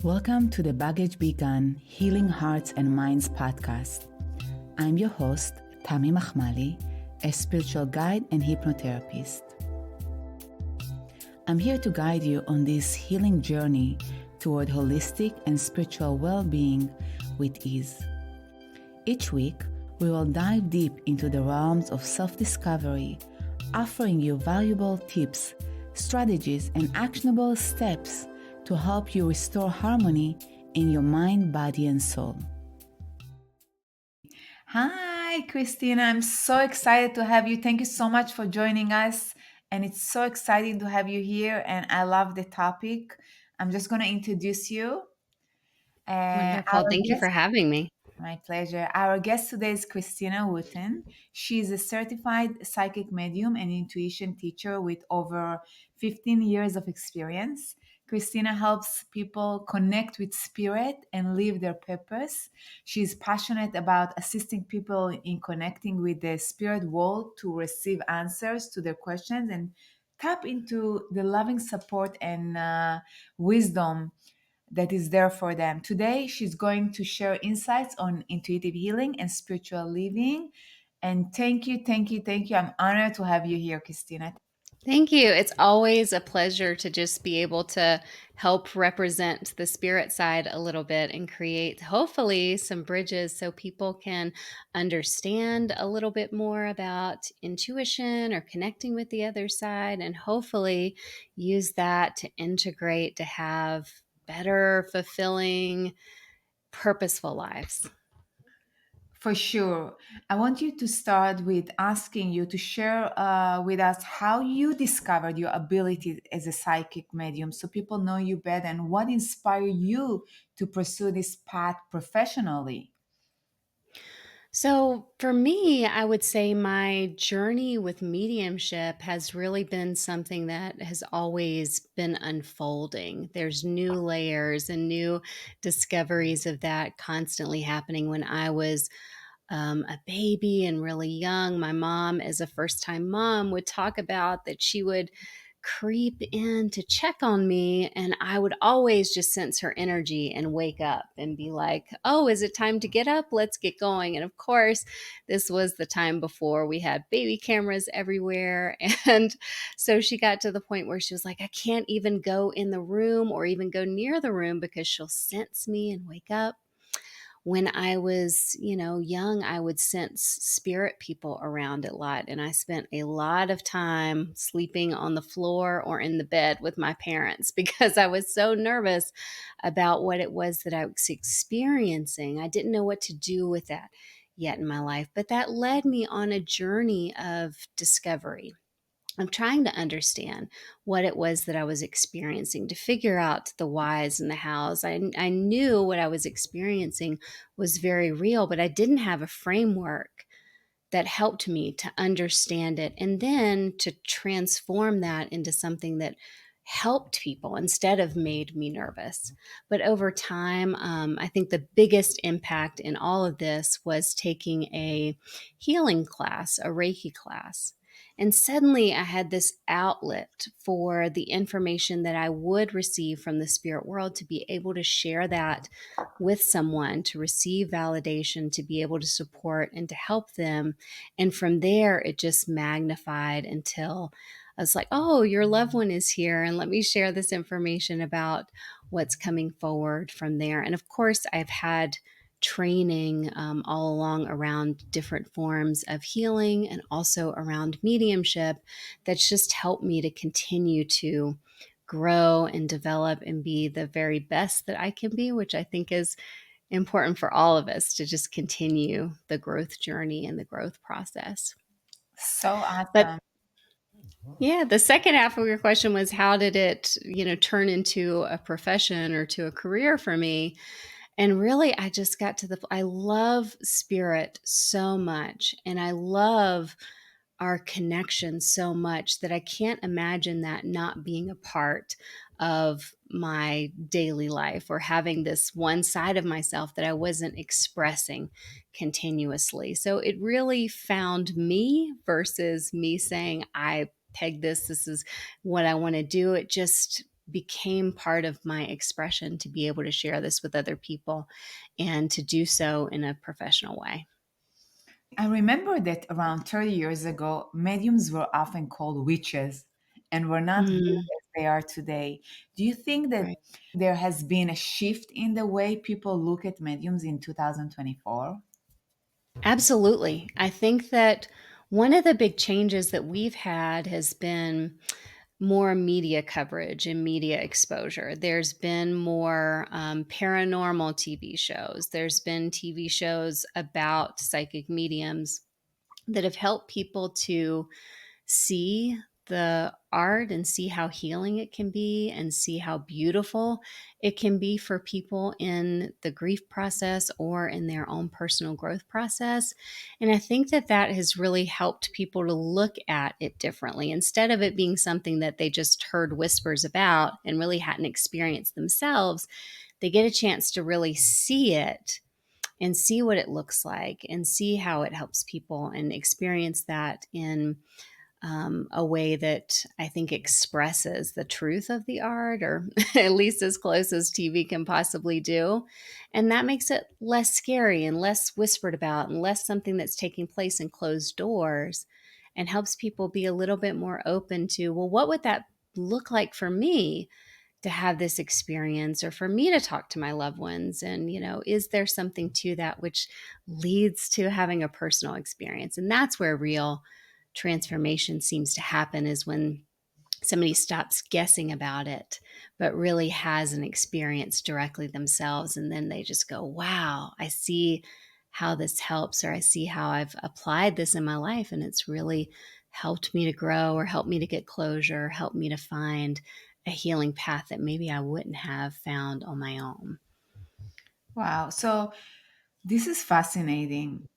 Welcome to the Baggage Beacon Healing Hearts and Minds podcast. I'm your host, Tami Mahmali, a spiritual guide and hypnotherapist. I'm here to guide you on this healing journey toward holistic and spiritual well-being with ease. Each week, we will dive deep into the realms of self-discovery, offering you valuable tips, strategies, and actionable steps to help you restore harmony in your mind, body, and soul. Hi, Christina. I'm so excited to have you. Thank you so much for joining us. And it's so exciting to have you here. And I love the topic. I'm just going to introduce you. Wonderful. Our Thank you guest for having me. My pleasure. Our guest today is Christina Wooten. She is a certified psychic medium and intuition teacher with over 15 years of experience. Christina helps people connect with spirit and live their purpose. She is passionate about assisting people in connecting with the spirit world to receive answers to their questions and tap into the loving support and wisdom that is there for them. Today, she's going to share insights on intuitive healing and spiritual living. And thank you, thank you, thank you. I'm honored to have you here, Christina. Thank you. It's always a pleasure to just be able to help represent the spirit side a little bit and create, hopefully, some bridges so people can understand a little bit more about intuition or connecting with the other side, and hopefully use that to integrate to have better, fulfilling, purposeful lives. For sure. I want you to start with asking you to share with us how you discovered your ability as a psychic medium so people know you better and what inspired you to pursue this path professionally. So, for me, I would say my journey with mediumship has really been something that has always been unfolding. There's new layers and new discoveries of that constantly happening. When I was a baby and really young, my mom, as a first time mom, would talk about that she would creep in to check on me, and I would always just sense her energy and wake up and be like, oh, is it time to get up? Let's get going. And of course, this was the time before we had baby cameras everywhere. And so she got to the point where she was like, I can't even go in the room or even go near the room because she'll sense me and wake up. When I was, young, I would sense spirit people around a lot. And I spent a lot of time sleeping on the floor or in the bed with my parents because I was so nervous about what it was that I was experiencing. I didn't know what to do with that yet in my life. But that led me on a journey of discovery. I'm trying to understand what it was that I was experiencing to figure out the whys and the hows. I knew what I was experiencing was very real, but I didn't have a framework that helped me to understand it and then to transform that into something that helped people instead of made me nervous. But over time, I think the biggest impact in all of this was taking a healing class, a Reiki class. And suddenly I had this outlet for the information that I would receive from the spirit world to be able to share that with someone, to receive validation, to be able to support and to help them. And from there, it just magnified until I was like, oh, your loved one is here. And let me share this information about what's coming forward from there. And of course, I've had training all along around different forms of healing and also around mediumship that's just helped me to continue to grow and develop and be the very best that I can be, which I think is important for all of us to just continue the growth journey and the growth process. So But awesome. yeah, the second half of your question was how did it, turn into a profession or to a career for me? And really I just got to I love spirit so much and I love our connection so much that I can't imagine that not being a part of my daily life or having this one side of myself that I wasn't expressing continuously. So it really found me versus me saying, I peg this is what I want to do. It just became part of my expression to be able to share this with other people and to do so in a professional way. I remember that around 30 years ago, mediums were often called witches and were not viewed Mm, as they are today. Do you think that right. there has been a shift in the way people look at mediums in 2024? Absolutely. I think that one of the big changes that we've had has been more media coverage and media exposure. There's been more paranormal TV shows. There's been TV shows about psychic mediums that have helped people to see the art and see how healing it can be and see how beautiful it can be for people in the grief process or in their own personal growth process. And I think that that has really helped people to look at it differently instead of it being something that they just heard whispers about and really hadn't experienced themselves. They get a chance to really see it and see what it looks like and see how it helps people and experience that in a way that I think expresses the truth of the art, or at least as close as TV can possibly do. And that makes it less scary and less whispered about and less something that's taking place in closed doors, and helps people be a little bit more open to, well, what would that look like for me to have this experience, or for me to talk to my loved ones? And, is there something to that which leads to having a personal experience? And that's where real transformation seems to happen, is when somebody stops guessing about it, but really has an experience directly themselves. And then they just go, wow, I see how this helps, or I see how I've applied this in my life. And it's really helped me to grow, or helped me to get closure, helped me to find a healing path that maybe I wouldn't have found on my own. Wow. So this is fascinating.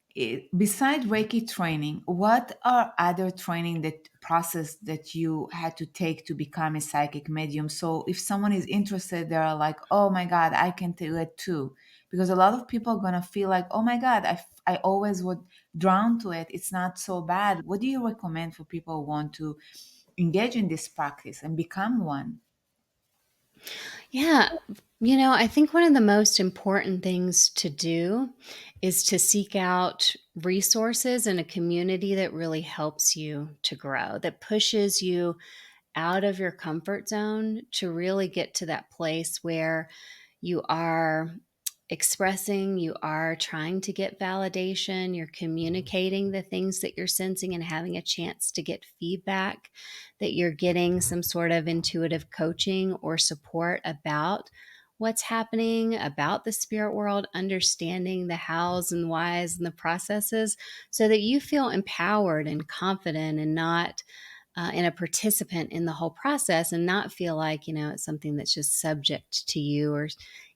Besides Reiki training, what are other training that process that you had to take to become a psychic medium? So if someone is interested, they're like, "Oh my God, I can do it too," because a lot of people are gonna feel like, "Oh my God, I always would drown to it. It's not so bad." What do you recommend for people who want to engage in this practice and become one? Yeah. I think one of the most important things to do is to seek out resources and a community that really helps you to grow, that pushes you out of your comfort zone to really get to that place where you are expressing, you are trying to get validation, you're communicating the things that you're sensing and having a chance to get feedback, that you're getting some sort of intuitive coaching or support about what's happening, about the spirit world, understanding the hows and whys and the processes, so that you feel empowered and confident and not and a participant in the whole process, and not feel like, it's something that's just subject to you, or,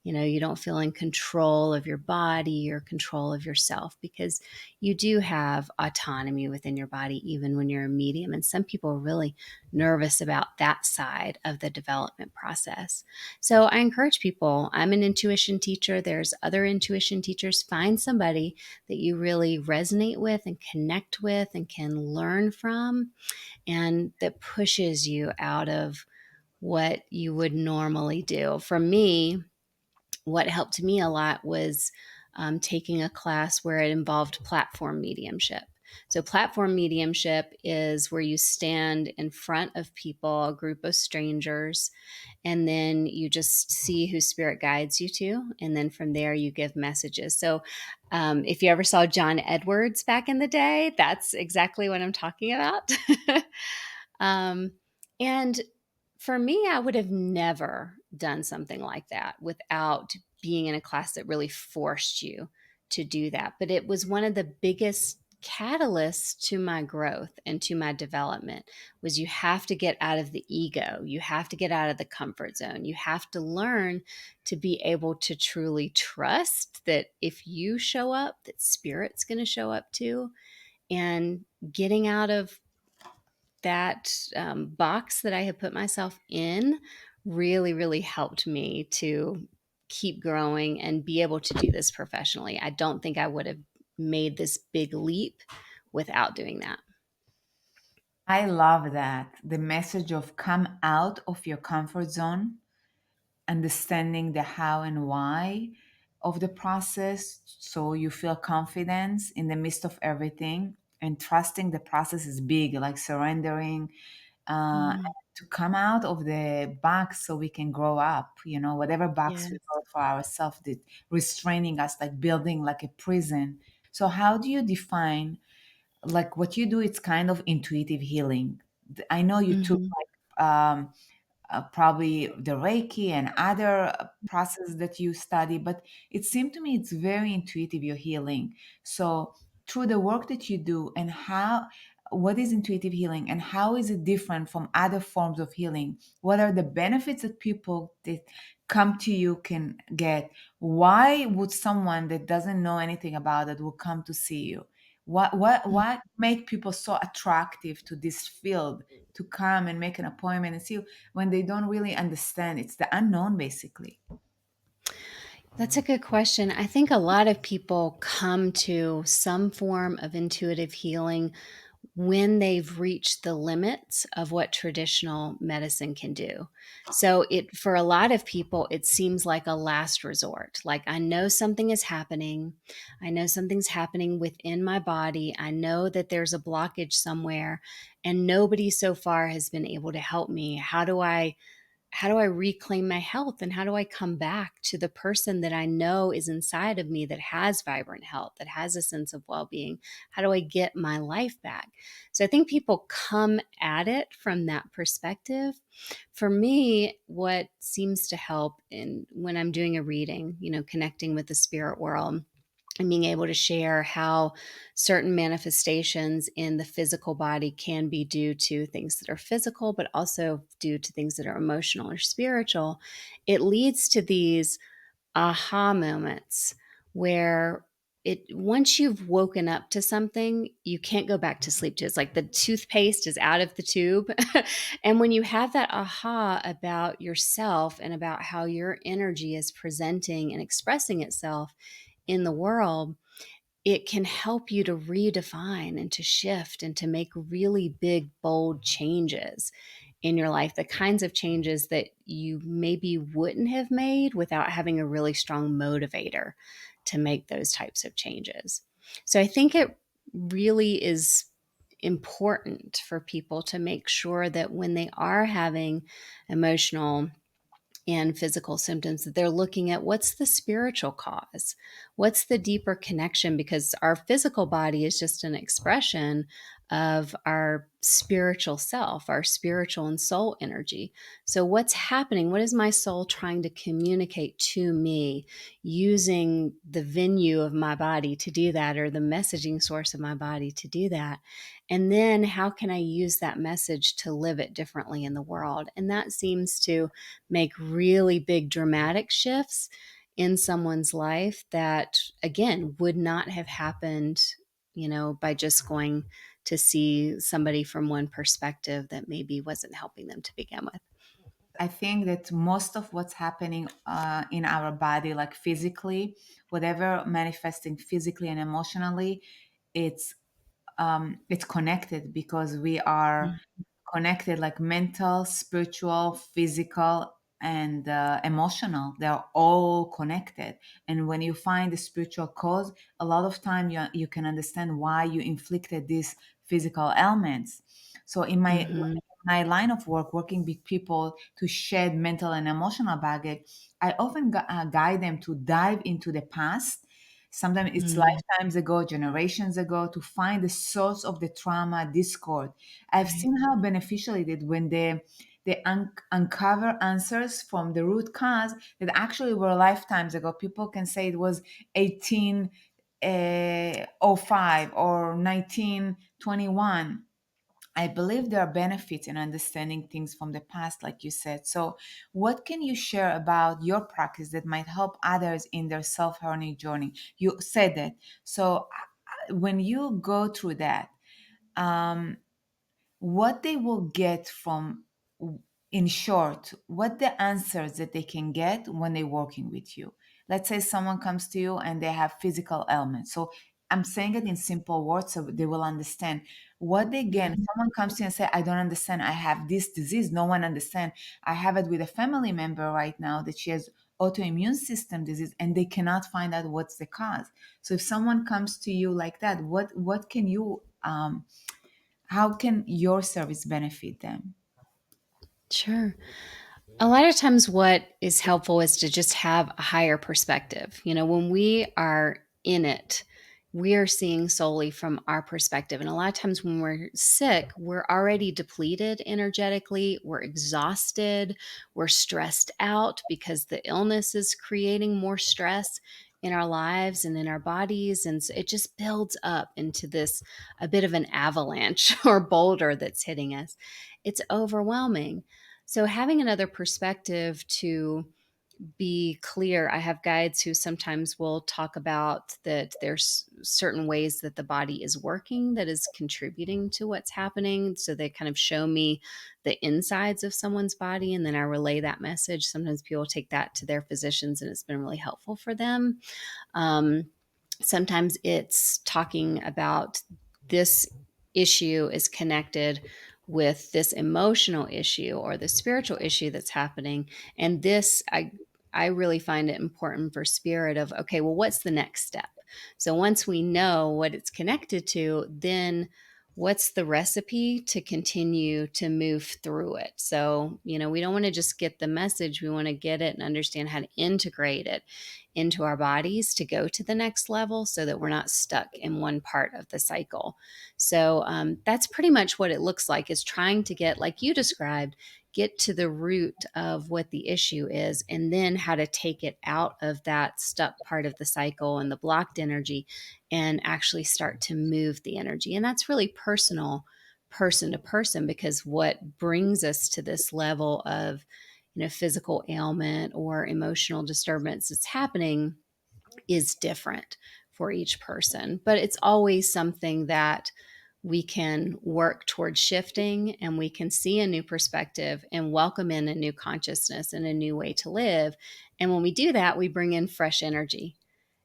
you don't feel in control of your body or control of yourself, because you do have autonomy within your body, even when you're a medium. And some people are really nervous about that side of the development process. So I encourage people, I'm an intuition teacher. There's other intuition teachers. Find somebody that you really resonate with and connect with and can learn from, and that pushes you out of what you would normally do. For me, what helped me a lot was taking a class where it involved platform mediumship. So, platform mediumship is where you stand in front of people, a group of strangers, and then you just see who spirit guides you to. And then from there, you give messages. So, if you ever saw John Edwards back in the day, that's exactly what I'm talking about. um, and for me, I would have never done something like that without being in a class that really forced you to do that. But it was one of the biggest catalysts to my growth and to my development. Was you have to get out of the ego. You have to get out of the comfort zone. You have to learn to be able to truly trust that if you show up, that spirit's going to show up too. And getting out of that box that I had put myself in really, really helped me to keep growing and be able to do this professionally. I don't think I would have made this big leap without doing that. I love that. The message of come out of your comfort zone, understanding the how and why of the process so you feel confidence in the midst of everything, and trusting the process is big, like surrendering, Mm, to come out of the box so we can grow up, whatever box we yes. built for ourselves that restraining us, like building like a prison. So how do you define, like what you do? It's kind of intuitive healing. I know you took Mhm. like probably the Reiki and other processes that you study, but it seemed to me it's very intuitive, your healing. So through the work that you do, and what is intuitive healing and how is it different from other forms of healing? What are the benefits that people that come to you can get? Why would someone that doesn't know anything about it will come to see you? What make people so attractive to this field, to come and make an appointment and see you when they don't really understand? It's the unknown, basically. That's a good question. I think a lot of people come to some form of intuitive healing when they've reached the limits of what traditional medicine can do. So it for a lot of people it seems like a last resort. Like I know something is happening. I know something's happening within my body. I know that there's a blockage somewhere and nobody so far has been able to help me. How do I reclaim my health and how do I come back to the person that I know is inside of me that has vibrant health, that has a sense of well-being? How do I get my life back? So I think people come at it from that perspective. For me, what seems to help in when I'm doing a reading, connecting with the spirit world and being able to share how certain manifestations in the physical body can be due to things that are physical, but also due to things that are emotional or spiritual, it leads to these aha moments where it once you've woken up to something, you can't go back to sleep to. It's like the toothpaste is out of the tube. And when you have that aha about yourself and about how your energy is presenting and expressing itself in the world, it can help you to redefine and to shift and to make really big, bold changes in your life, the kinds of changes that you maybe wouldn't have made without having a really strong motivator to make those types of changes. So I think it really is important for people to make sure that when they are having emotional and physical symptoms that they're looking at what's the spiritual cause, what's the deeper connection, because our physical body is just an expression of our spiritual self, our spiritual and soul energy. So what's happening, what is my soul trying to communicate to me using the venue of my body to do that, or the messaging source of my body to do that? And then how can I use that message to live it differently in the world? And that seems to make really big dramatic shifts in someone's life that again would not have happened, by just going to see somebody from one perspective that maybe wasn't helping them to begin with. I think that most of what's happening in our body, like physically, whatever manifesting physically and emotionally, it's it's connected because we are connected, like mental, spiritual, physical, and emotional. They're all connected. And when you find the spiritual cause, a lot of time you can understand why you inflicted these physical ailments. So in Mm-hmm. my line of work, working with people to shed mental and emotional baggage, I often guide them to dive into the past. Sometimes it's Mm, lifetimes ago, generations ago, to find the source of the trauma, discord. I've right. seen how beneficial it is when they uncover answers from the root cause that actually were lifetimes ago. People can say it was 1805 or 1921. I believe there are benefits in understanding things from the past, like you said. So, what can you share about your practice that might help others in their self harmony journey? You said that. So, when you go through that, um, what they will get from, in short, what the answers that they can get when they're working with you? Let's say someone comes to you and they have physical ailments. So, I'm saying it in simple words so they will understand. What they gain, if Mhm. someone comes to you and say, I don't understand, I have this disease, no one understand. I have it with a family member right now that she has autoimmune system disease and they cannot find out what's the cause. So if someone comes to you like that, what can you how can your service benefit them? Sure. A lot of times, what is helpful is to just have a higher perspective. When we are in it, we are seeing solely from our perspective. And a lot of times, when we're sick, we're already depleted energetically, we're exhausted, we're stressed out because the illness is creating more stress in our lives and in our bodies. And so it just builds up into this a bit of an avalanche or boulder that's hitting us. It's overwhelming. So, having another perspective to be clear, I have guides who sometimes will talk about that there's certain ways that the body is working that is contributing to what's happening. So, they kind of show me the insides of someone's body, and then I relay that message. Sometimes people take that to their physicians, and it's been really helpful for them. Um, Sometimes it's talking about this issue is connected with this emotional issue or the spiritual issue that's happening. And this, I really find it important for spirit of, okay, well, what's the next step? So once we know what it's connected to, then what's the recipe to continue to move through it? So, we don't want to just get the message. We want to get it and understand how to integrate it into our bodies to go to the next level so that we're not stuck in one part of the cycle. So that's pretty much what it looks like, is trying to get, like you described, get to the root of what the issue is, and then how to take it out of that stuck part of the cycle and the blocked energy and actually start to move the energy. And that's really personal, person to person, because what brings us to this level of physical ailment or emotional disturbance that's happening is different for each person. But it's always something that we can work towards shifting, and we can see a new perspective and welcome in a new consciousness and a new way to live. And when we do that, we bring in fresh energy,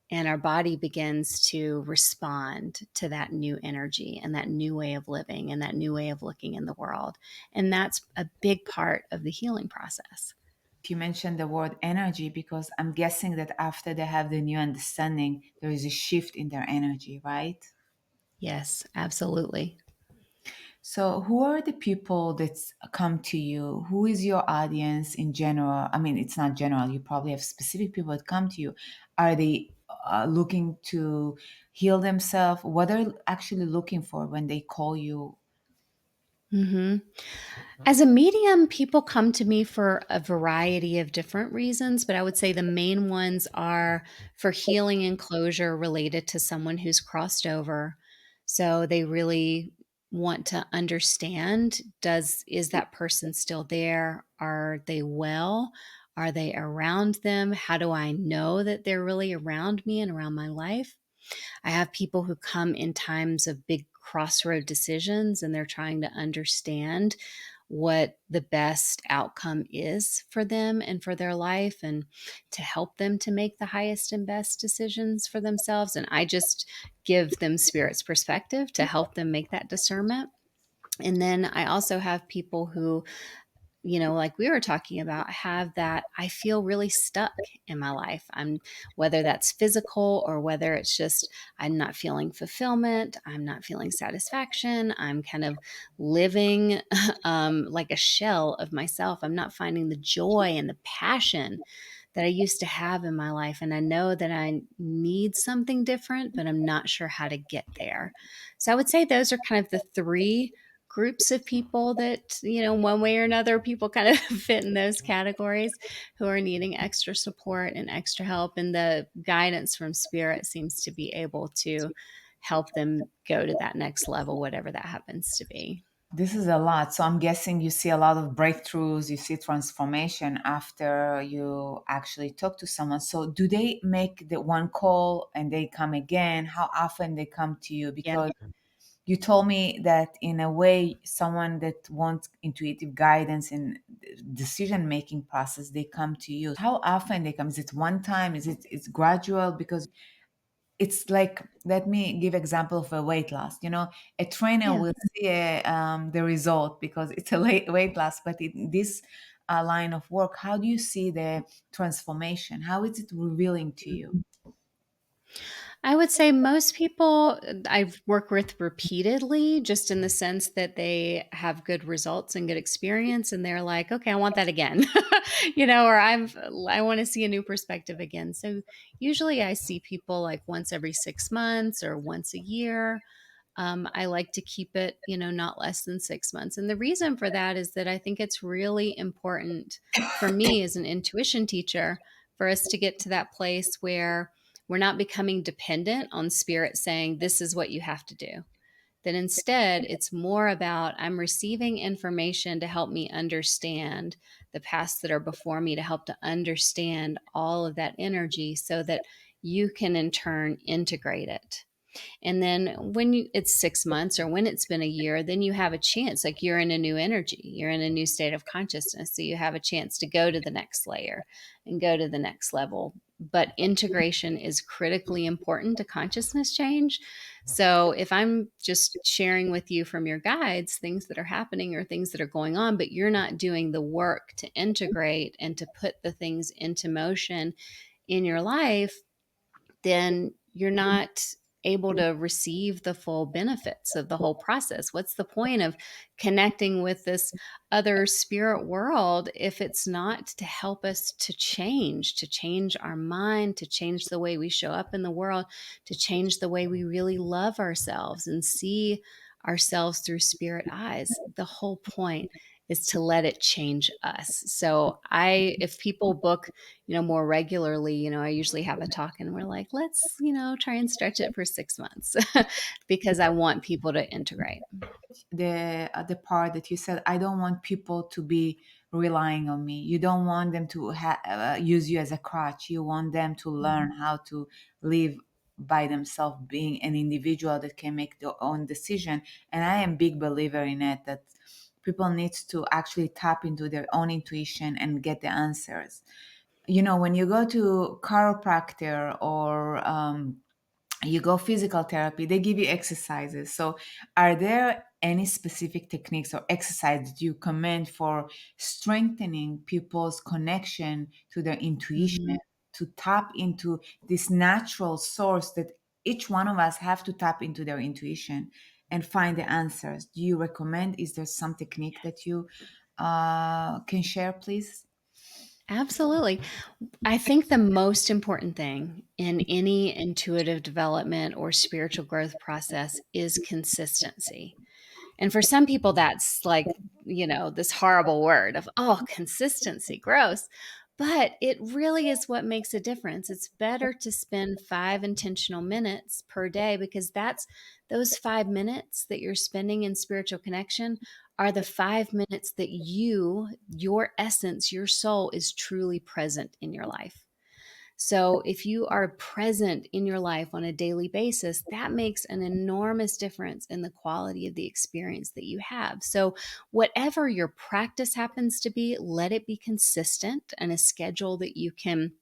and our body begins to respond to that new energy and that new way of living and that new way of looking in the world. And that's a big part of the healing process. You mentioned the word energy because I'm guessing that after they have the new understanding, there is a shift in their energy, right? Yes, absolutely. So, who are the people that come to you? Who is your audience in general? I mean, it's not general. You probably have specific people that come to you. Are they looking to heal themselves? What are they actually looking for when they call you? hmm As a medium, people come to me for a variety of different reasons, but I would say the main ones are for healing and closure related to someone who's crossed over. So they really want to understand, is that person still there? Are they well? Are they around them? How do I know that they're really around me and around my life? I have people who come in times of big crossroad decisions, and they're trying to understand what the best outcome is for them and for their life, and to help them to make the highest and best decisions for themselves. And I just give them spirit's perspective to help them make that discernment. And then I also have people who, like we were talking about, have that I feel really stuck in my life. Whether that's physical or whether it's just I'm not feeling fulfillment, I'm not feeling satisfaction, I'm kind of living like a shell of myself. I'm not finding the joy and the passion that I used to have in my life. And I know that I need something different, but I'm not sure how to get there. So I would say those are kind of the three groups of people that, one way or another, people kind of fit in those categories, who are needing extra support and extra help. And the guidance from spirit seems to be able to help them go to that next level, whatever that happens to be. This is a lot. So, I'm guessing you see a lot of breakthroughs, you see transformation after you actually talk to someone. So, do they make the one call and they come again? How often they come to you? Yeah. Because you told me that in a way someone that wants intuitive guidance in decision making process, they come to you. How often they come? Is it one time? Is it's gradual? Because it's like, let me give example of a weight loss. A trainer Yeah. will see the result because it's a weight loss, but in this line of work, how do you see the transformation? How is it revealing to you? I would say most people I've worked with repeatedly, just in the sense that they have good results and good experience, and they're like, "Okay, I want that again," or I want to see a new perspective again. So usually, I see people like once every 6 months or once a year. I like to keep it, not less than 6 months. And the reason for that is that I think it's really important for me as an intuition teacher for us to get to that place where we're not becoming dependent on spirit saying, this is what you have to do. That instead, it's more about I'm receiving information to help me understand the paths that are before me, to help to understand all of that energy so that you can in turn integrate it. And then when it's 6 months or when it's been a year, then you have a chance, like you're in a new energy, you're in a new state of consciousness. So you have a chance to go to the next layer and go to the next level. But integration is critically important to consciousness change. So if I'm just sharing with you from your guides things that are happening or things that are going on, but you're not doing the work to integrate and to put the things into motion in your life, then you're not able to receive the full benefits of the whole process. What's the point of connecting with this other spirit world if it's not to help us to change our mind, to change the way we show up in the world, to change the way we really love ourselves and see ourselves through spirit eyes? The whole point is to let it change us. So if people book more regularly, I usually have a talk and we're like, let's, try and stretch it for 6 months because I want people to integrate. The part that you said, I don't want people to be relying on me. You don't want them to use you as a crutch. You want them to learn how to live by themselves, being an individual that can make their own decision. And I am big believer in it, that people needs to actually tap into their own intuition and get the answers. When you go to chiropractor or you go physical therapy, they give you exercises. So are there any specific techniques or exercises you commend for strengthening people's connection to their intuition, Mhm. to tap into this natural source that each one of us have to tap into their intuition and find the answers? Do you recommend, is there some technique that you can share, please? Absolutely. I think the most important thing in any intuitive development or spiritual growth process is consistency. And for some people, that's like, this horrible word of, oh, consistency, gross. But it really is what makes a difference. It's better to spend 5 intentional minutes per day because those 5 minutes that you're spending in spiritual connection are the 5 minutes that your essence, your soul is truly present in your life. So, if you are present in your life on a daily basis, that makes an enormous difference in the quality of the experience that you have. So, whatever your practice happens to be, let it be consistent and a schedule that you can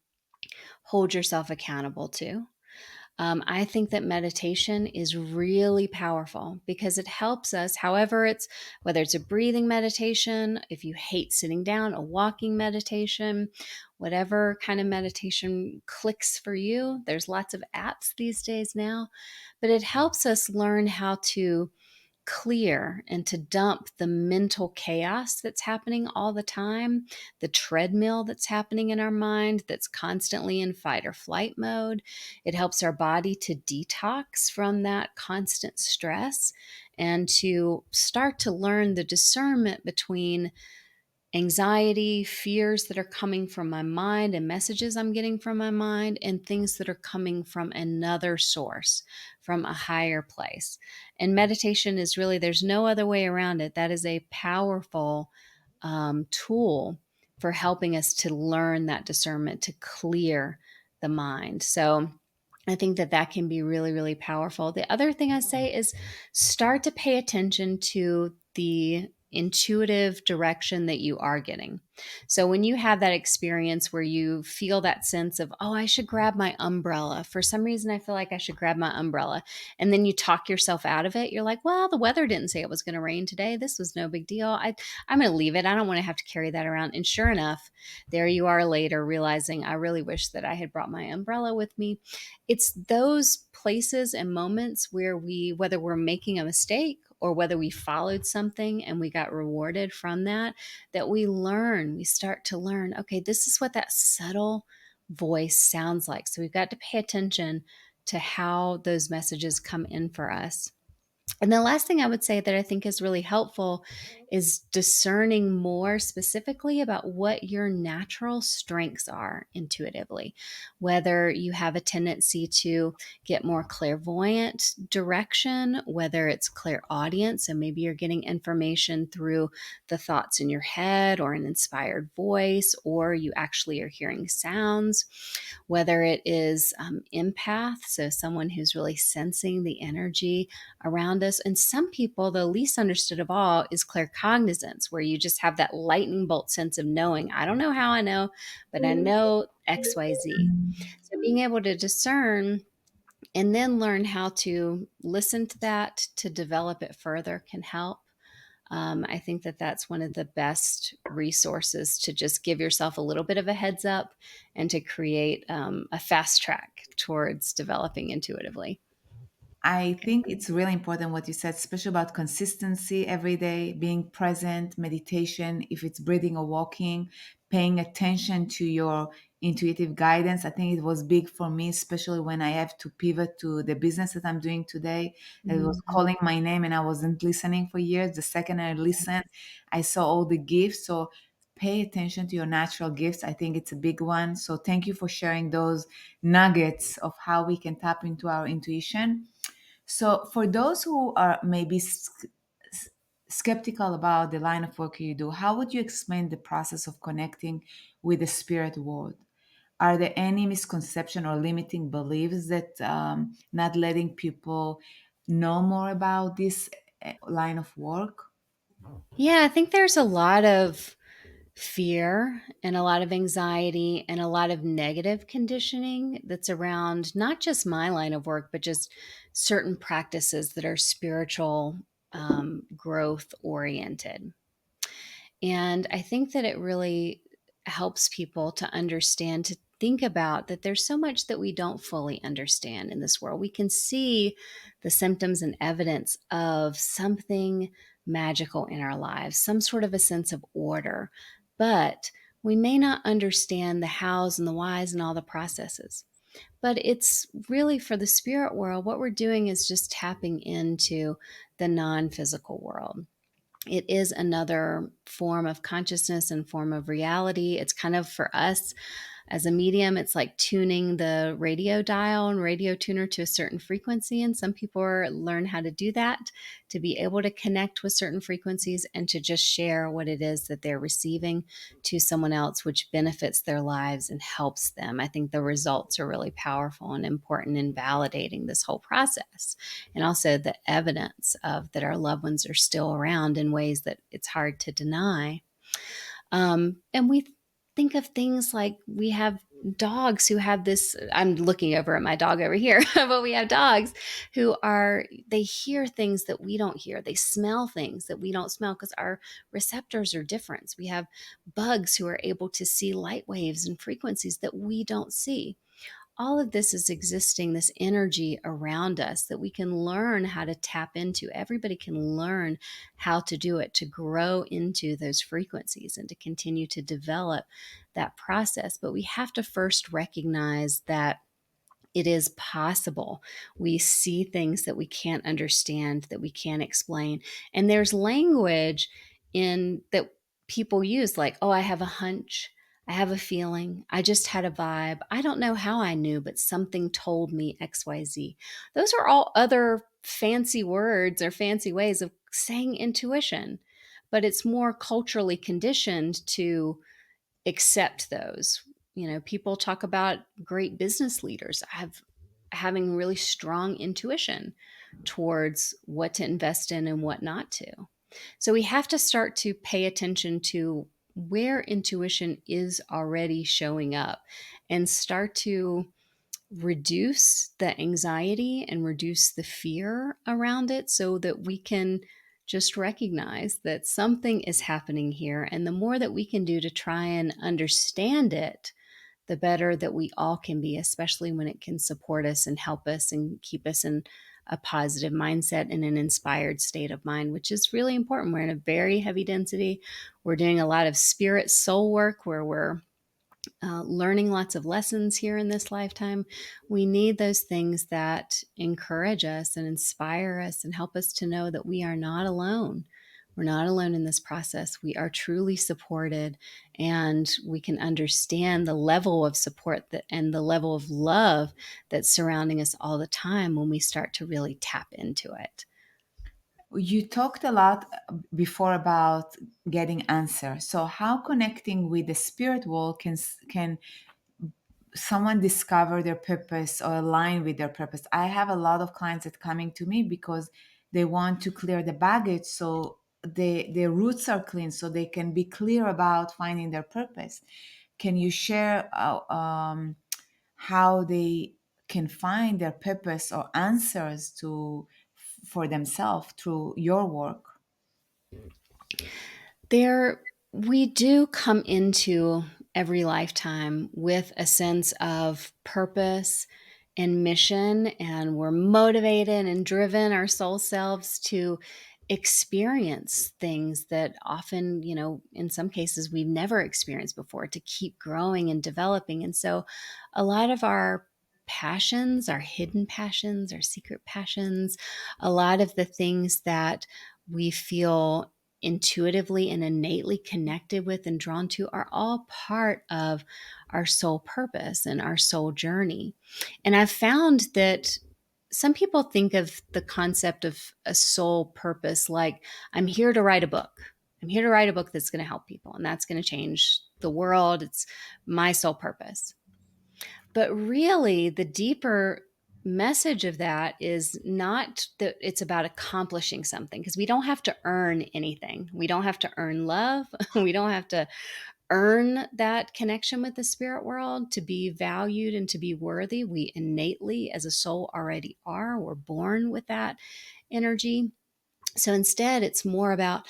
hold yourself accountable to. I think that meditation is really powerful because it helps us, whether it's a breathing meditation, if you hate sitting down, a walking meditation, whatever kind of meditation clicks for you. There's lots of apps these days now, but it helps us learn how to clear and to dump the mental chaos that's happening all the time, the treadmill that's happening in our mind that's constantly in fight or flight mode. It helps our body to detox from that constant stress and to start to learn the discernment between anxiety, fears that are coming from my mind, and messages I'm getting from my mind, and things that are coming from another source, from a higher place. And meditation is really, there's no other way around it. That is a powerful tool for helping us to learn that discernment, to clear the mind. So, I think that that can be really, really powerful. The other thing I say is start to pay attention to the intuitive direction that you are getting. So when you have that experience where you feel that sense of, oh, I should grab my umbrella. For some reason, I feel like I should grab my umbrella. And then you talk yourself out of it. You're like, well, the weather didn't say it was going to rain today. This was no big deal. I'm going to leave it. I don't want to have to carry that around. And sure enough, there you are later realizing, I really wish that I had brought my umbrella with me. It's those places and moments where whether we're making a mistake or whether we followed something and we got rewarded from that, that we start to learn, okay, this is what that subtle voice sounds like. So we've got to pay attention to how those messages come in for us. And the last thing I would say that I think is really helpful is discerning more specifically about what your natural strengths are intuitively. Whether you have a tendency to get more clairvoyant direction, whether it's clairaudience, and maybe you're getting information through the thoughts in your head or an inspired voice, or you actually are hearing sounds, whether it is empath, so someone who's really sensing the energy around us. And some people, the least understood of all, is claircognizance, where you just have that lightning bolt sense of knowing. I don't know how I know, but I know XYZ. So being able to discern and then learn how to listen to that to develop it further can help. I think that that's one of the best resources to just give yourself a little bit of a heads up and to create a fast track towards developing intuitively. I think it's really important what you said, especially about consistency every day, being present, meditation, if it's breathing or walking, paying attention to your intuitive guidance. I think it was big for me, especially when I have to pivot to the business that I'm doing today. It was Mhm. calling my name and I wasn't listening for years. The second I listened, I saw all the gifts. So pay attention to your natural gifts. I think it's a big one. So thank you for sharing those nuggets of how we can tap into our intuition. So, for those who are maybe skeptical about the line of work you do, how would you explain the process of connecting with the spirit world? Are there any misconception or limiting beliefs that not letting people know more about this line of work? Yeah, I think there's a lot of fear and a lot of anxiety and a lot of negative conditioning that's around not just my line of work, but just certain practices that are spiritual growth oriented. And I think that it really helps people to understand, to think about that there's so much that we don't fully understand in this world. We can see the symptoms and evidence of something magical in our lives, some sort of a sense of order, but we may not understand the hows and the whys and all the processes. But it's really for the spirit world, what we're doing is just tapping into the non physical world. It is another form of consciousness and form of reality. It's kind of for us as a medium, it's like tuning the radio dial and radio tuner to a certain frequency. And some people learn how to do that, to be able to connect with certain frequencies and to just share what it is that they're receiving to someone else, which benefits their lives and helps them. I think the results are really powerful and important in validating this whole process. And also the evidence of that our loved ones are still around in ways that it's hard to deny. And we think of things like we have dogs who have this. I'm looking over at my dog over here, but we have dogs who they hear things that we don't hear. They smell things that we don't smell because our receptors are different. We have bugs who are able to see light waves and frequencies that we don't see. All of this is existing, this energy around us that we can learn how to tap into. Everybody can learn how to do it, to grow into those frequencies and to continue to develop that process. But we have to first recognize that it is possible. We see things that we can't understand, that we can't explain. And there's language in that people use like, oh, I have a hunch. I have a feeling. I just had a vibe. I don't know how I knew, but something told me XYZ. Those are all other fancy words or fancy ways of saying intuition, but it's more culturally conditioned to accept those. You know, people talk about great business leaders having really strong intuition towards what to invest in and what not to. So we have to start to pay attention to where intuition is already showing up and start to reduce the anxiety and reduce the fear around it so that we can just recognize that something is happening here. And the more that we can do to try and understand it, the better that we all can be, especially when it can support us and help us and keep us in a positive mindset and an inspired state of mind, which is really important. We're in a very heavy density. We're doing a lot of spirit soul work where we're learning lots of lessons here in this lifetime. We need those things that encourage us and inspire us and help us to know that we are not alone. We're not alone in this process. We are truly supported, and we can understand the level of support and the level of love that's surrounding us all the time when we start to really tap into it. You talked a lot before about getting answers. So, how connecting with the spirit world can someone discover their purpose or align with their purpose? I have a lot of clients that coming to me because they want to clear the baggage, so their roots are clean, so they can be clear about finding their purpose. Can you share how they can find their purpose or answers to for themselves through your work? There, we do come into every lifetime with a sense of purpose and mission, and we're motivated and driven, our soul selves, to experience things that often, in some cases, we've never experienced before, to keep growing and developing. And so, a lot of our passions, our hidden passions, our secret passions, a lot of the things that we feel intuitively and innately connected with and drawn to are all part of our soul purpose and our soul journey. And I've found that some people think of the concept of a soul purpose like, I'm here to write a book. I'm here to write a book that's going to help people and that's going to change the world. It's my sole purpose. But really, the deeper message of that is not that it's about accomplishing something, because we don't have to earn anything. We don't have to earn love. We don't have to earn that connection with the spirit world to be valued and to be worthy. We innately, as a soul, already are. We're born with that energy. So instead, it's more about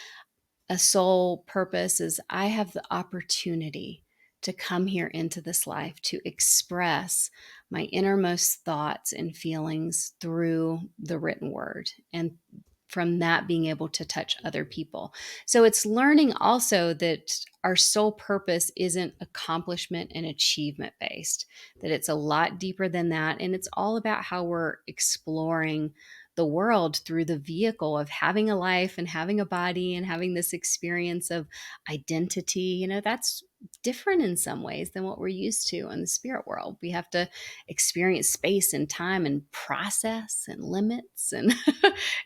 a soul purpose is I have the opportunity to come here into this life to express my innermost thoughts and feelings through the written word. And from that, being able to touch other people. So it's learning also that our sole purpose isn't accomplishment and achievement based, that it's a lot deeper than that. And it's all about how we're exploring the world through the vehicle of having a life and having a body and having this experience of identity. That's different in some ways than what we're used to in the spirit world. We have to experience space and time and process and limits, and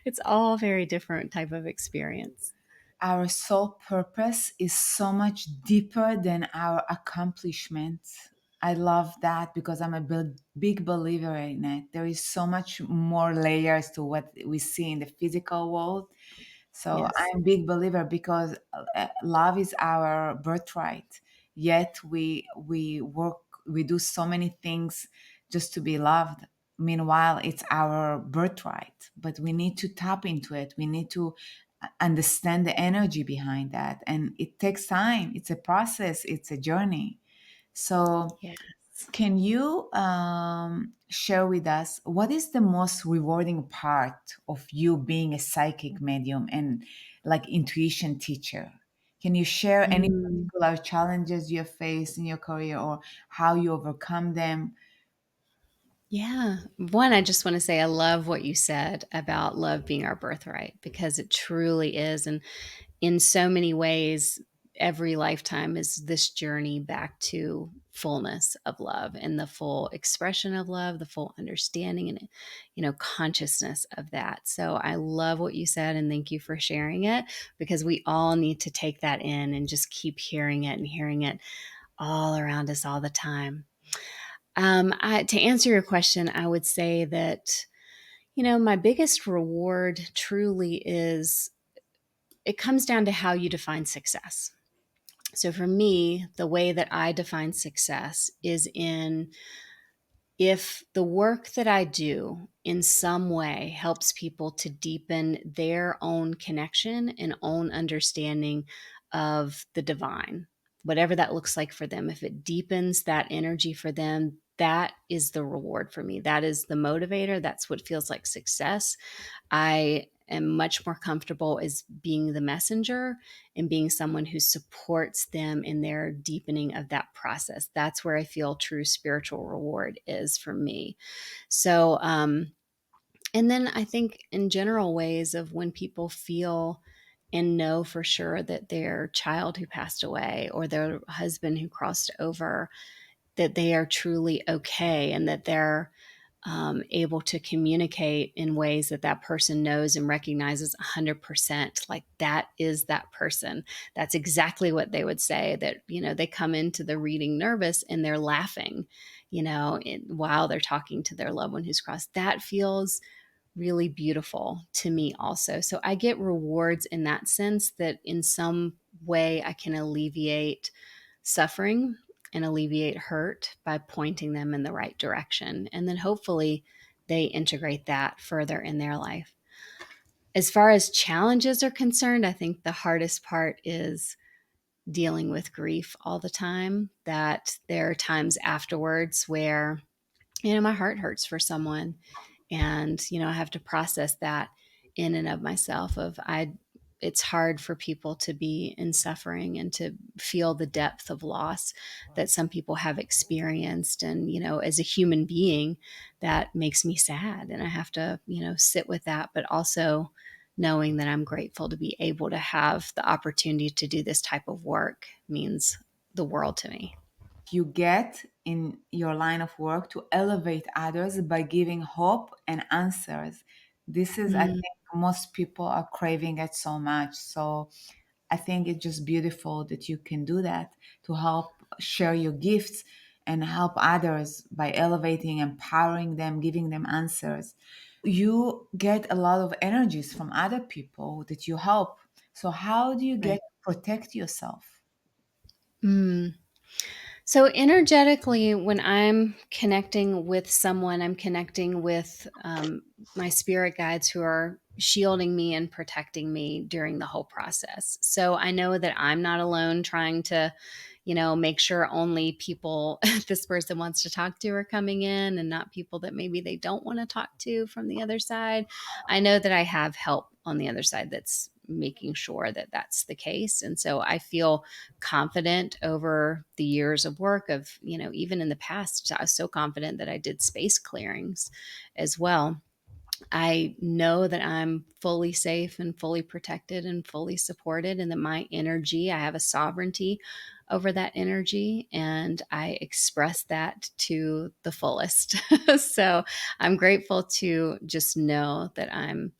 it's all very different type of experience. Our sole purpose is so much deeper than our accomplishments. I love that because I'm a big believer in it. There is so much more layers to what we see in the physical world. So Yes. I'm a big believer because love is our birthright. Yet we do so many things just to be loved. Meanwhile, it's our birthright, but we need to tap into it. We need to understand the energy behind that, and it takes time. It's a process. It's a journey. So Yes. can you share with us what is the most rewarding part of you being a psychic medium and like intuition teacher? Can you share any Mm. particular challenges you have faced in your career or how you overcome them? Yeah. One, I just want to say I love what you said about love being our birthright, because it truly is. And in so many ways, every lifetime is this journey back to fullness of love and the full expression of love, the full understanding and consciousness of that. So I love what you said and thank you for sharing it, because we all need to take that in and just keep hearing it and hearing it all around us all the time. To answer your question, I would say that my biggest reward truly is it comes down to how you define success. So for me, the way that I define success is in if the work that I do in some way helps people to deepen their own connection and own understanding of the divine, whatever that looks like for them, if it deepens that energy for them, that is the reward for me. That is the motivator. That's what feels like success. I am much more comfortable as being the messenger and being someone who supports them in their deepening of that process. That's where I feel true spiritual reward is for me. So, and then I think in general ways of when people feel and know for sure that their child who passed away or their husband who crossed over, that they are truly okay and that they're able to communicate in ways that that person knows and recognizes 100%, like that is that person. That's exactly what they would say, that they come into the reading nervous and they're laughing, while they're talking to their loved one who's crossed. That feels really beautiful to me also. So I get rewards in that sense, that in some way I can alleviate suffering and alleviate hurt by pointing them in the right direction. And then hopefully they integrate that further in their life. As far as challenges are concerned, I think the hardest part is dealing with grief all the time. That there are times afterwards where my heart hurts for someone, and I have to process that in and of myself. It's hard for people to be in suffering and to feel the depth of loss that some people have experienced. And as a human being, that makes me sad, and I have to sit with that, but also knowing that I'm grateful to be able to have the opportunity to do this type of work means the world to me. You get in your line of work to elevate others by giving hope and answers. This is, I Mm, think, most people are craving it so much. So I think it's just beautiful that you can do that, to help share your gifts and help others by elevating, empowering them, giving them answers. You get a lot of energies from other people that you help. So how do you get right. to protect yourself? Mm. So, energetically, when I'm connecting with someone, I'm connecting with my spirit guides who are shielding me and protecting me during the whole process. So, I know that I'm not alone trying to, make sure only people this person wants to talk to are coming in and not people that maybe they don't want to talk to from the other side. I know that I have help on the other side that's making sure that that's the case. And so I feel confident over the years of work of, even in the past, I was so confident that I did space clearings as well. I know that I'm fully safe and fully protected and fully supported, and that my energy, I have a sovereignty over that energy, and I express that to the fullest. So I'm grateful to just know that I'm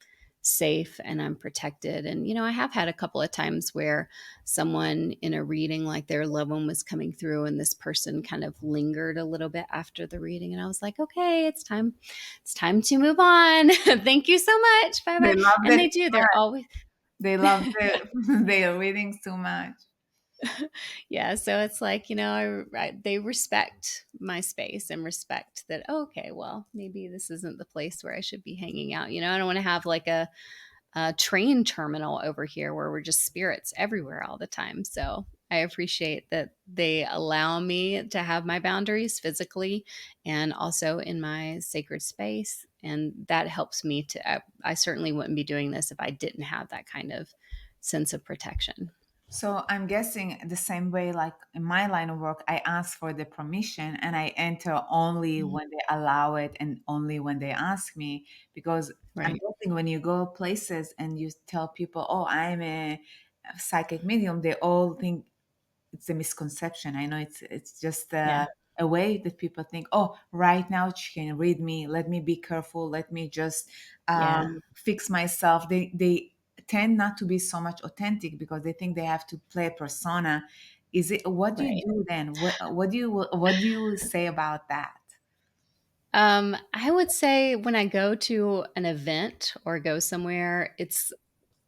safe and I'm protected. And, I have had a couple of times where someone in a reading, like their loved one was coming through, and this person kind of lingered a little bit after the reading. And I was like, okay, it's time to move on. Thank you so much. Bye They bye. love And it they too do. They're much. always, They love their readings too much. yeah. So it's like, they respect my space and respect that, oh, okay, well, maybe this isn't the place where I should be hanging out. I don't want to have like a train terminal over here where we're just spirits everywhere all the time. So I appreciate that they allow me to have my boundaries physically and also in my sacred space. And that helps me I certainly wouldn't be doing this if I didn't have that kind of sense of protection. So I'm guessing the same way, like in my line of work, I ask for the permission and I enter only Mm, when they allow it and only when they ask me. Because I'm right. guessing when you go places and you tell people, oh, I'm a psychic medium, they all think it's a misconception. I know it's just Yeah. a way that people think, oh, right now she can read me. Let me be careful. Let me just Yeah. fix myself. They tend not to be so much authentic because they think they have to play a persona. Is it what do you Right. do then? What do you say about that? I would say when I go to an event or go somewhere, it's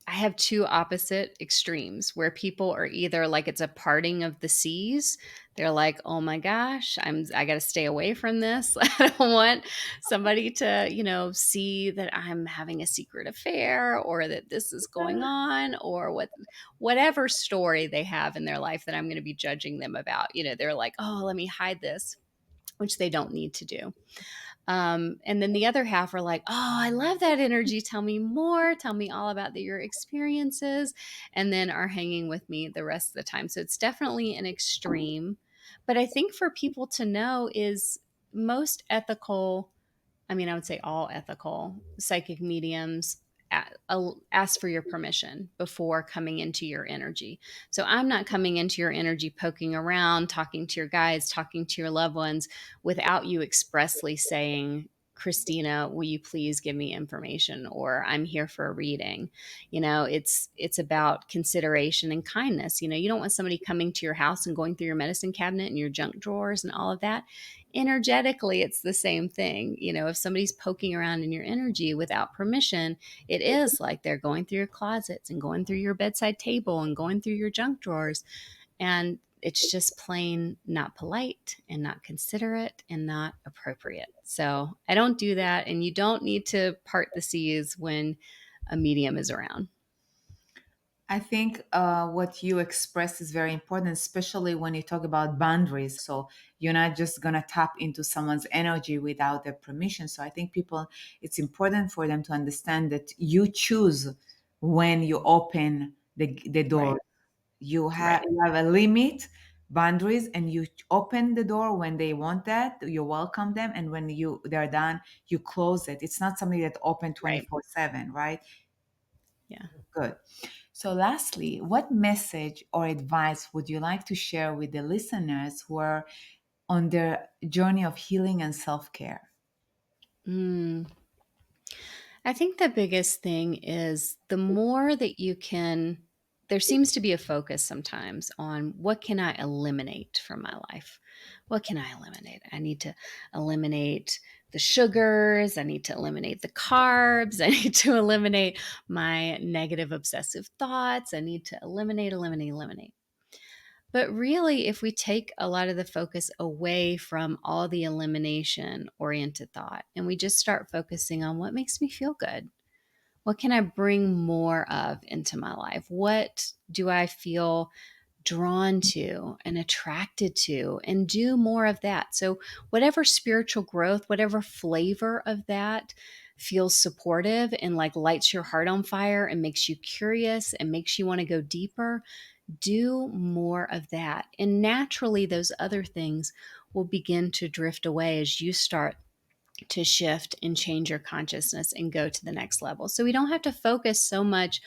I have two opposite extremes where people are either like it's a parting of the seas. They're like, "Oh my gosh, I got to stay away from this. I don't want somebody to, see that I'm having a secret affair or that this is going on or whatever story they have in their life that I'm going to be judging them about." They're like, "Oh, let me hide this," which they don't need to do. And then the other half are like, "Oh, I love that energy. Tell me more. Tell me all about your experiences." And then are hanging with me the rest of the time. So it's definitely an extreme. But I think for people to know is most ethical, I mean, I would say all ethical psychic mediums ask for your permission before coming into your energy. So I'm not coming into your energy poking around, talking to your guides, talking to your loved ones without you expressly saying, "Christina, will you please give me information?" or "I'm here for a reading." It's about consideration and kindness. You don't want somebody coming to your house and going through your medicine cabinet and your junk drawers and all of that. Energetically, it's the same thing. If somebody's poking around in your energy without permission, it is like they're going through your closets and going through your bedside table and going through your junk drawers. And it's just plain not polite and not considerate and not appropriate. So I don't do that. And you don't need to part the seas when a medium is around. I think what you expressed is very important, especially when you talk about boundaries. So you're not just going to tap into someone's energy without their permission. So I think people, it's important for them to understand that you choose when you open the door. Right. Right. You have a limit, boundaries, and you open the door when they want that. You welcome them, and when they're done, you close it. It's not something that open Right. 24/7, right? Yeah. Good. So, lastly, what message or advice would you like to share with the listeners who are on their journey of healing and self care? Mm. I think the biggest thing is the more that you can, there seems to be a focus sometimes on what can I eliminate from my life? What can I eliminate? I need to eliminate the sugars. I need to eliminate the carbs. I need to eliminate my negative obsessive thoughts. I need to eliminate, eliminate, eliminate. But really, if we take a lot of the focus away from all the elimination oriented thought and we just start focusing on what makes me feel good, what can I bring more of into my life? What do I feel drawn to and attracted to, and do more of that? So, whatever spiritual growth, whatever flavor of that feels supportive and like lights your heart on fire and makes you curious and makes you want to go deeper, do more of that. And naturally, those other things will begin to drift away as you start to shift and change your consciousness and go to the next level. So we don't have to focus so much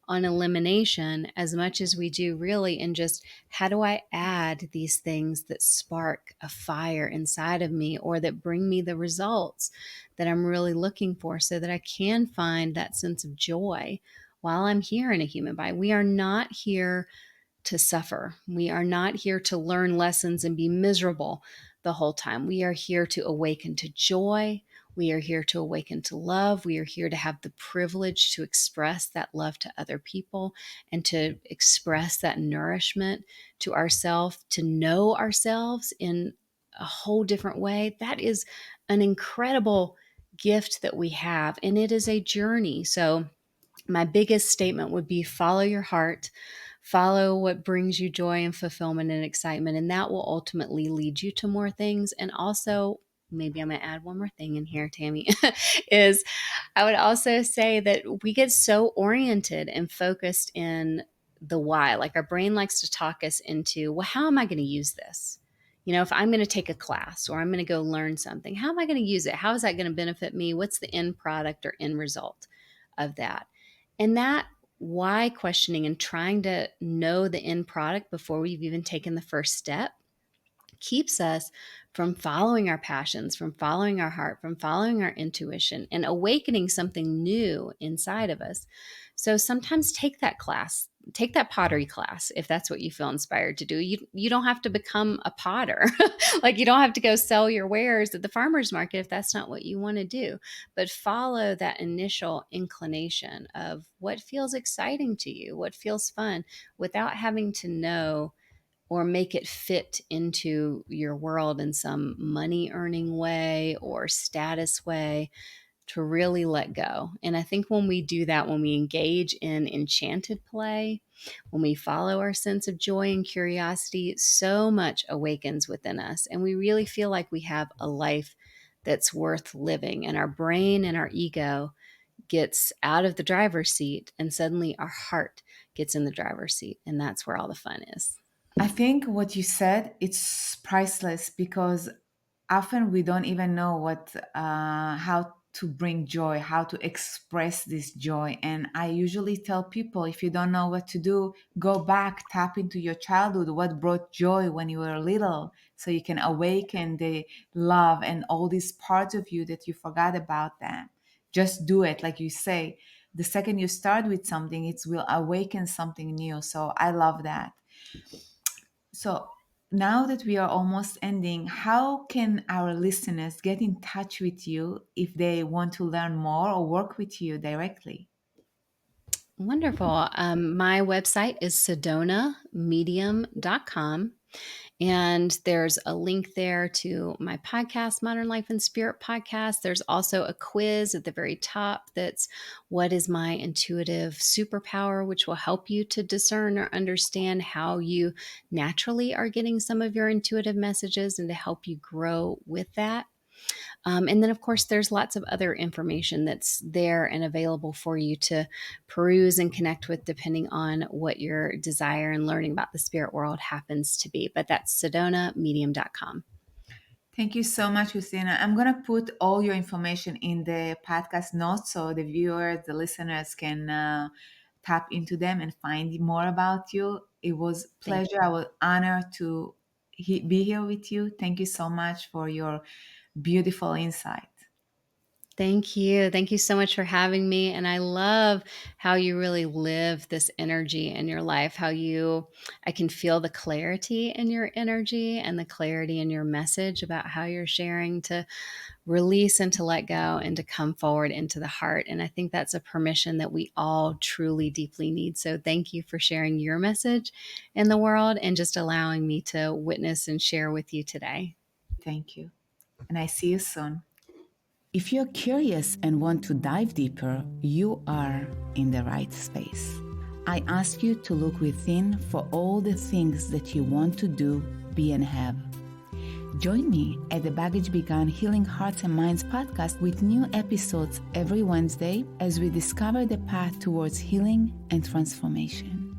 on elimination as much as we do really in just how do I add these things that spark a fire inside of me or that bring me the results that I'm really looking for so that I can find that sense of joy while I'm here in a human body. We are not here to suffer. We are not here to learn lessons and be miserable the whole time. We are here to awaken to joy. We are here to awaken to love. We are here to have the privilege to express that love to other people and to express that nourishment to ourselves, to know ourselves in a whole different way. That is an incredible gift that we have, and it is a journey. So, my biggest statement would be follow your heart, follow what brings you joy and fulfillment and excitement, and that will ultimately lead you to more things. And also, maybe I'm going to add one more thing in here, Tammy, is I would also say that we get so oriented and focused in the why. Like our brain likes to talk us into, well, how am I going to use this? If I'm going to take a class or I'm going to go learn something, how am I going to use it? How is that going to benefit me? What's the end product or end result of that? And that why questioning and trying to know the end product before we've even taken the first step keeps us from following our passions, from following our heart, from following our intuition and awakening something new inside of us. So sometimes take that class take that pottery class if that's what you feel inspired to do. You don't have to become a potter. Like, you don't have to go sell your wares at the farmer's market if that's not what you want to do. But follow that initial inclination of what feels exciting to you, what feels fun, without having to know or make it fit into your world in some money earning way or status way, to really let go. And I think when we do that, when we engage in enchanted play, when we follow our sense of joy and curiosity, so much awakens within us. And we really feel like we have a life that's worth living. And our brain and our ego gets out of the driver's seat, and suddenly our heart gets in the driver's seat. And that's where all the fun is. I think what you said, it's priceless because often we don't even know how to bring joy, how to express this joy. And I usually tell people, if you don't know what to do, go back, tap into your childhood, what brought joy when you were little, so you can awaken the love and all these parts of you that you forgot about them. Just do it, like you say. The second you start with something, it will awaken something new. So I love that. So now that we are almost ending, how can our listeners get in touch with you if they want to learn more or work with you directly? Wonderful. My website is sedonamedium.com. And there's a link there to my podcast, Modern Life and Spirit podcast. There's also a quiz at the very top that's what is my intuitive superpower, which will help you to discern or understand how you naturally are getting some of your intuitive messages and to help you grow with that. And then, of course, there's lots of other information that's there and available for you to peruse and connect with, depending on what your desire and learning about the spirit world happens to be. But that's sedonamedium.com. Thank you so much, Christina. I'm going to put all your information in the podcast notes so the viewers, the listeners can tap into them and find more about you. It was a Thank pleasure. I was honored to be here with you. Thank you so much for your beautiful insight. Thank you. Thank you so much for having me. And I love how you really live this energy in your life, I can feel the clarity in your energy and the clarity in your message about how you're sharing to release and to let go and to come forward into the heart. And I think that's a permission that we all truly deeply need. So thank you for sharing your message in the world and just allowing me to witness and share with you today. Thank you. And I see you soon. If you're curious and want to dive deeper, you are in the right space. I ask you to look within for all the things that you want to do, be, and have. Join me at the Baggage Begun Healing Hearts and Minds podcast with new episodes every Wednesday as we discover the path towards healing and transformation.